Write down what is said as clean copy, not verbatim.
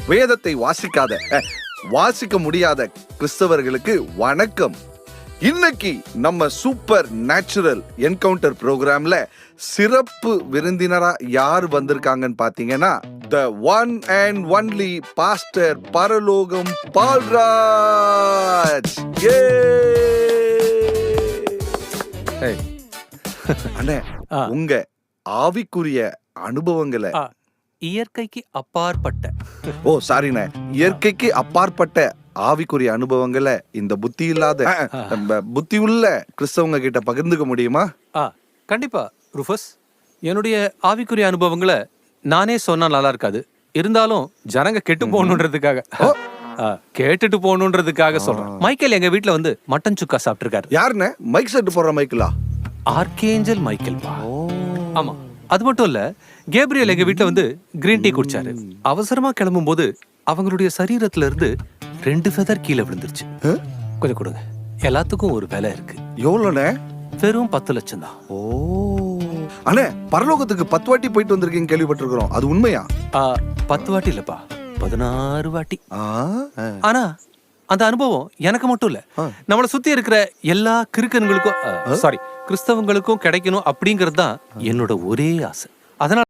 வேதத்தை வாசிக்க முடியாத கிறிஸ்தவர்களுக்கு வணக்கம். இன்னைக்கு நம்ம சூப்பர் நேச்சுரல் என்கவுண்டர் ப்ரோக்ராம்ல சிறப்பு விருந்தினரா யார் வந்திருக்காங்கன்னு பாத்தீங்கன்னா the one and only pastor பரலோகம் பால்ராஜ். அண்ணே, உங்க ஆவிக்குரிய அனுபவங்களை இயற்கைக்கு அப்பாற்பட்ட சாரிண்ணே இயற்கைக்கு அப்பாற்பட்ட ஆவிக்குரிய அனுபவங்களை இந்த புத்தி இல்லாத புத்தி உள்ள கிறிஸ்தவங்க கிட்ட பகிர்ந்துக்க முடியுமா? கண்டிப்பா ரூஃபஸ். என்னுடைய ஆவிக்குரிய அனுபவங்களை நானே சொன்னா நல்லா இருக்காது. இருந்தாலும் ஜனங்க கெட்டு போகணுன்றதுக்காக கேட்டுட்டு போகணுன்றதுக்காக சொல்றேன். மைக்கேல் எங்க வீட்டுல வந்து மட்டன் சுக்கா சாப்பிட்டு இருக்காரு. யாருன்னு? மைக் செட் போடுற மைக்கேலா? ஆர்கேஞ்சல் மைக்கேல் பா. ஆமா, அது மட்டும் இல்ல, கேப்ரியல் எங்க வீட்டுல வந்து கிரீன் டீ குடிச்சாரு. அவசரமா கிளம்பும் போது அவங்களுடைய சரீரத்துல இருந்து 2 ஃபெதர் கீழே விழுந்துருச்சு. கொஞ்சம் கொடுங்க, எல்லாத்துக்கும் ஒரு விலை இருக்கு. எவ்வளோண்ணே? வெறும் 10 லட்சம் தான். அண்ணே, பரலோகத்துக்கு 10 வாட்டி போயிட்டு வந்திருக்கீங்க கேள்விப்பட்டிருக்கிறோம், அது உண்மையா? 10 வாட்டி இல்லப்பா, 16 வாட்டி. ஆனா அந்த அனுபவம் எனக்கு மட்டும் இல்ல, நம்மளை சுத்தி இருக்கிற எல்லா கிறுக்கன்களுக்கும் கிறிஸ்தவங்களுக்கும் கிடைக்கணும் அப்படிங்கிறது தான் என்னோட ஒரே ஆசை. அதனால